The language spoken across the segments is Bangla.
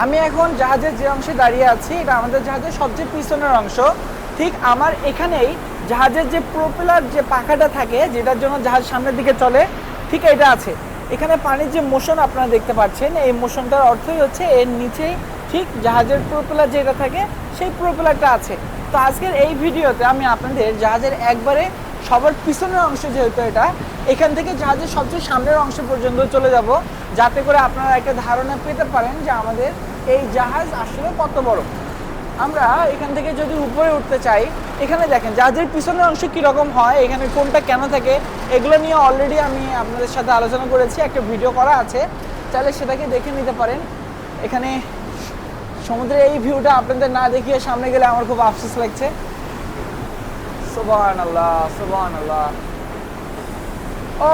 আমি এখন জাহাজের যে অংশে দাঁড়িয়ে আছি এটা আমাদের জাহাজের সবচেয়ে পিছনের অংশ। ঠিক আমার এখানেই জাহাজের যে প্রোপেলার যে পাখাটা থাকে, যেটার জন্য জাহাজ সামনের দিকে চলে, ঠিক এটা আছে। এখানে পানির যে মোশন আপনারা দেখতে পাচ্ছেন, এই মোশনটার অর্থই হচ্ছে এর নিচেই ঠিক জাহাজের প্রোপেলার যেটা থাকে সেই প্রোপেলারটা আছে। তো আজকের এই ভিডিওতে আমি আপনাদের জাহাজের একবারে সবার পিছনের অংশ, যেহেতু এটা, এখান থেকে জাহাজের সবচেয়ে সামনের অংশ পর্যন্ত চলে যাব, যাতে করে আপনারা একটা ধারণা পেতে পারেন যে আমাদের এই জাহাজ আসলে কত বড়। আমরা এখান থেকে যদি উপরে উঠতে চাই, এখানে দেখেন জাহাজের পিছনের অংশ কীরকম হয়, এখানে কোনটা কেন থাকে, এগুলো নিয়ে অলরেডি আমি আপনাদের সাথে আলোচনা করেছি, একটা ভিডিও করা আছে, চাইলে সেটাকে দেখে নিতে পারেন। এখানে সমুদ্রের এই ভিউটা আপনাদের না দেখিয়ে সামনে গেলে আমার খুব আফসোস লাগছে। সুবহানাল্লাহ, সুবহানাল্লাহ। ও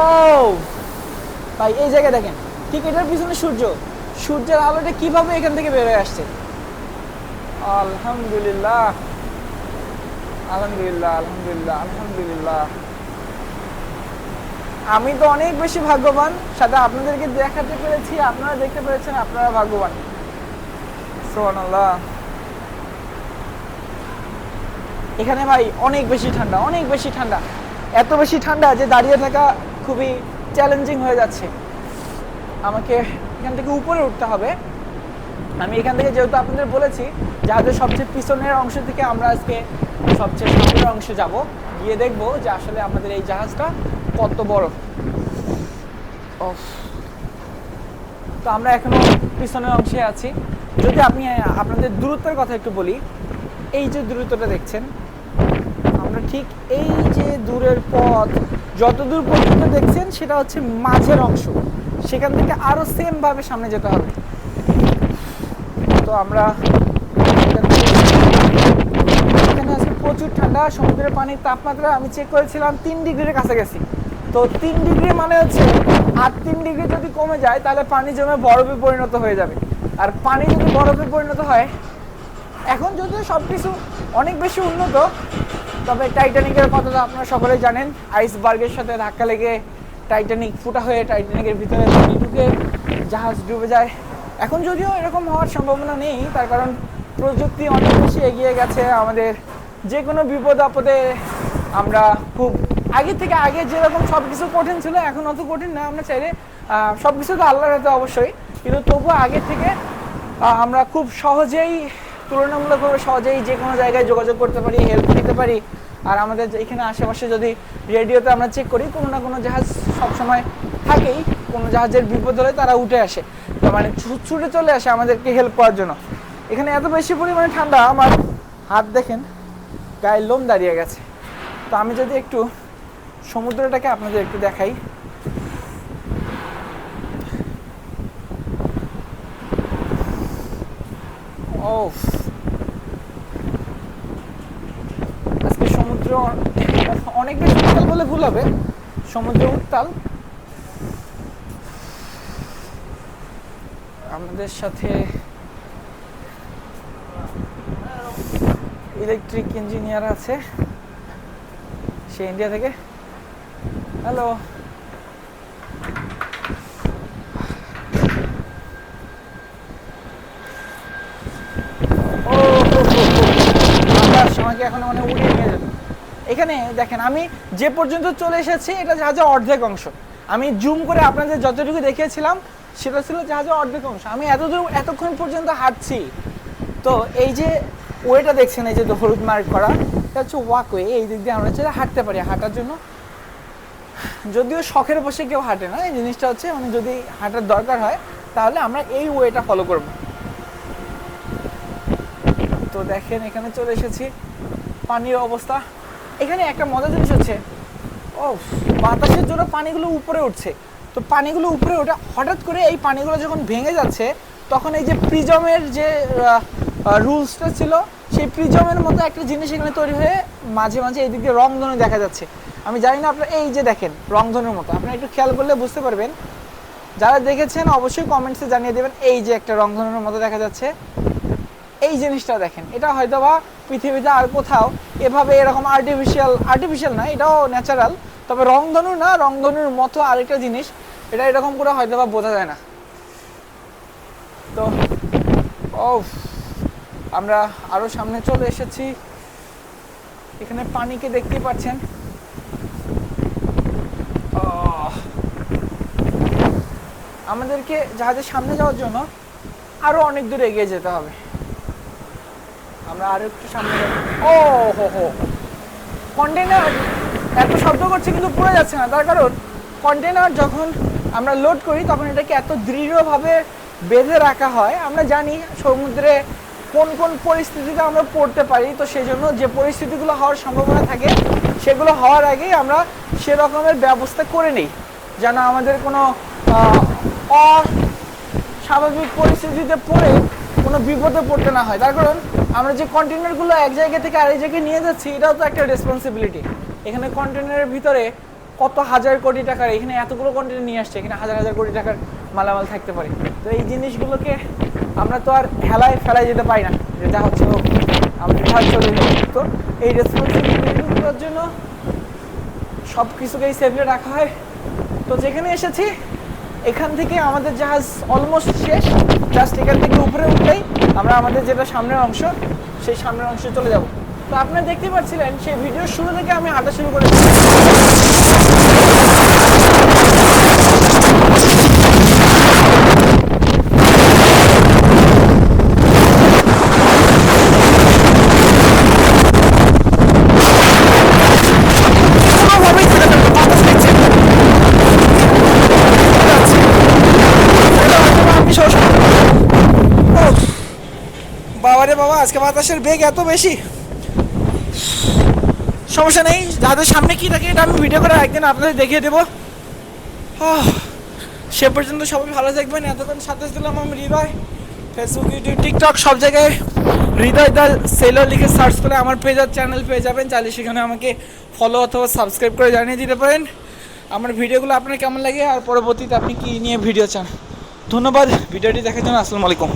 ভাই, এই জায়গায় দেখেন, ঠিক এটার পিছনে সূর্যের আলোটা কিভাবে এখান থেকে বের হয়ে আসছে। আলহামদুলিল্লাহ, আলহামদুলিল্লাহ, আলহামদুলিল্লাহ, আলহামদুলিল্লাহ। আমি তো অনেক বেশি ভাগ্যবান, সাথে আপনাদেরকে দেখাতে পেরেছি, আপনারা দেখতে পেরেছেন, আপনারা ভাগ্যবান। সুবহানাল্লাহ। এখানে ভাই অনেক বেশি ঠান্ডা, অনেক বেশি ঠান্ডা, এত বেশি ঠান্ডা যে দাঁড়িয়ে থাকা খুবই চ্যালেঞ্জিং হয়ে যাচ্ছে। আমাকে এখান থেকে উপরে উঠতে হবে। আমি এখান থেকে, যেহেতু আপনাদের বলেছি, জাহাজের সবচেয়ে পিছনের অংশ থেকে আমরা আজকে সবচেয়ে সামনের অংশে যাব, গিয়ে দেখব যে আসলে আমাদের এই জাহাজটা কত বড়। তো আমরা এখনো পিছনের অংশে আছি। যদি আপনি আপনাদের দূরত্বের কথা একটু বলি, এই যে দূরত্বটা দেখছেন, আমরা ঠিক এই যে দূরের পথ যত দূর পর্যন্ত দেখছেন সেটা হচ্ছে মাঝের অংশ, সেখান থেকে আরো সেম ভাবে সামনে যেতে হবে। তো আমরা এখানে আজকে প্রচুর ঠান্ডা, সমুদ্রের পানির তাপমাত্রা আমি চেক করেছিলাম 3 ডিগ্রির কাছাকাছি। তো 3 ডিগ্রি মানে হচ্ছে আর 3 ডিগ্রি যদি কমে যায় তাহলে পানি জমে বরফে পরিণত হয়ে যাবে। আর পানি যদি বরফে পরিণত হয়, এখন যদিও সব কিছু অনেক বেশি উন্নত, তবে টাইটানিকের কথা তো আপনারা সকলেই জানেন, আইসবার্গের সাথে ধাক্কা লেগে টাইটানিক ফুটা হয়ে টাইটানিকের ভিতরে পানি ঢুকে জাহাজ ডুবে যায়। এখন যদিও এরকম হওয়ার সম্ভাবনা নেই, তার কারণ প্রযুক্তি অনেক বেশি এগিয়ে গেছে। আমাদের যে কোনো বিপদ আপদে আমরা খুব আগে যেরকম সব কিছু কঠিন ছিল, এখন অত কঠিন না। আমরা চাইলে সব কিছু তো আল্লাহর হাতে অবশ্যই, কিন্তু তবুও আগের থেকে আমরা খুব সহজেই, তুলনামূলকভাবে সহজেই যে কোনো জায়গায় যোগাযোগ করতে পারি, হেল্প নিতে পারি। আর আমাদের এখানে আশেপাশে যদি রেডিওতে আমরা চেক করি, কোনো না কোনো জাহাজ সবসময় থাকেই, কোনো জাহাজের বিপদ হলে তারা উঠে আসে, তো মানে ছুটে চলে আসে আমাদেরকে হেল্প করার জন্য। এখানে এত বেশি পরিমাণে ঠান্ডা, আমার হাত দেখেন, গায়ের লোম দাঁড়িয়ে গেছে। তো আমি যদি একটু সমুদ্রটাকে আপনাদের একটু দেখাই, আজকে সমুদ্র অনেক বেশি উত্তাল বলে ভুল হবে, সমুদ্র উত্তাল। আমাদের সাথে ইলেকট্রিক ইঞ্জিনিয়ার আছে, সে ইন্ডিয়া থেকে। হ্যালো। আমাকে এখন মানে উড়িয়ে নিয়ে যেত। এখানে দেখেন, আমি যে পর্যন্ত চলে এসেছি এটা জাহাজের অর্ধেক অংশ। আমি জুম করে আপনাদের যতটুকু দেখিয়েছিলাম সেটা ছিল জাহাজের অর্ধেক অংশ। আমি এতক্ষণ পর্যন্ত হাঁটছি। তো এই যে ওয়েটা দেখছেন, এই যে হলুদ মার্ক করা, এটা হচ্ছে ওয়াকওয়ে। এই দিক দিয়ে আমরা চাইলে হাঁটতে পারি। হাঁটার জন্য যদিও শখের বসে কেউ হাঁটে না, এই জিনিসটা হচ্ছে মানে যদি হাঁটার দরকার হয় তাহলে আমরা এই ওয়েটা ফলো করব। তো দেখেন এখানে চলে এসেছি, পানির অবস্থা। এখানে একটা মজার জিনিস হচ্ছে, বাতাসের জন্য পানিগুলো উপরে উঠছে। তো পানিগুলো উপরে ওঠে, হঠাৎ করে এই পানিগুলো যখন ভেঙে যাচ্ছে, তখন এই যে প্রিজমের যে রুলসটা ছিল, সেই প্রিজমের মতো একটা জিনিস এখানে তৈরি হয়ে মাঝে মাঝে এই দিক দিয়ে রংধনু দেখা যাচ্ছে। আমি জানি না আপনারা, এই যে দেখেন রংধনুর মতো, আপনারা একটু খেয়াল করলে বুঝতে পারবেন। যারা দেখেছেন অবশ্যই কমেন্টসে জানিয়ে দেবেন। এই যে একটা রংধনুর মতো দেখা যাচ্ছে, এই জিনিসটা দেখেন, এটা হয়তো বা পৃথিবীতে আর কোথাও এভাবে এরকম আর্টিফিশিয়াল না, এটাও ন্যাচারাল। তবে রংধনু না, রংধনুর মতো আরেকটা জিনিস, এটা এরকম করে হয়তো বা বোঝা যায় না। তো ও, আমরা আরও সামনে চলে এসেছি। এখানে পানিকে দেখতে পাচ্ছেন। আমাদেরকে জাহাজের সামনে যাওয়ার জন্য আরও অনেক দূর এগিয়ে যেতে হবে। আমরা আরও একটু সামনে যাব। ও হো হো, কন্টেনার এত শব্দ করছে কিন্তু পড়ে যাচ্ছে না, তার কারণ কন্টেনার যখন আমরা লোড করি তখন এটাকে এত দৃঢ়ভাবে বেঁধে রাখা হয়। আমরা জানি সমুদ্রে কোন কোন পরিস্থিতিতে আমরা পড়তে পারি, তো সেই জন্য যে পরিস্থিতিগুলো হওয়ার সম্ভাবনা থাকে সেগুলো হওয়ার আগেই আমরা সেরকমের ব্যবস্থা করে নিই, যেন আমাদের কোনো অস্বাভাবিক পরিস্থিতিতে পড়ে কোনো বিপদে পড়তে না হয়। তার কারণ আমরা যে কন্টেনারগুলো এক জায়গা থেকে আরেক জায়গায় নিয়ে যাচ্ছি, এটাও তো একটা রেসপন্সিবিলিটি। এখানে কন্টেনারের ভিতরে কত হাজার কোটি টাকার, এখানে এতগুলো কন্টেনার নিয়ে আসছে, এখানে হাজার হাজার কোটি টাকার মালামাল থাকতে পারে। তো এই জিনিসগুলোকে আমরা তো আর হেলায় ফেলায় যেতে পারি না, যেটা হচ্ছে আমাদের ঘর চলে যাবে। তো এই রেসপন্সিবিলিটিগুলোর জন্য সব কিছুকেই সেভে রাখা হয়। তো যেখানে এসেছি এখান থেকে আমাদের জাহাজ অলমোস্ট শেষ। জাস্ট এখান থেকে উপরে উঠলেই আমরা আমাদের যেটা সামনের অংশ, সেই সামনের অংশে চলে যাব। তো আপনারা দেখতে পাচ্ছিলেন সেই ভিডিওর শুরু থেকে আমি হাঁটা শুরু করেছি। বাবারে বাবা, আজকে বাতাসের বেগ এত বেশি। সমস্যা নেই, যাদের সামনে কি থাকে এটা আমি ভিডিও করে একদিন আপনাদের দেখিয়ে দেবো। সে পর্যন্ত সবাই ভালো থাকবেন। এতক্ষণ সাথে দিলাম আমি হৃদয়। ফেসবুক, ইউটিউব, টিকটক সব জায়গায় হৃদয় দা সেলর লিখে সার্চ করে আমার পেজ আর চ্যানেল পেয়ে যাবেন। চাইলে সেখানে আমাকে ফলো অথবা সাবস্ক্রাইব করে জানিয়ে দিতে পারেন আমার ভিডিওগুলো আপনার কেমন লাগে আর পরবর্তীতে আপনি কী নিয়ে ভিডিও চান। ধন্যবাদ ভিডিওটি দেখার জন্য। আসসালামু আলাইকুম।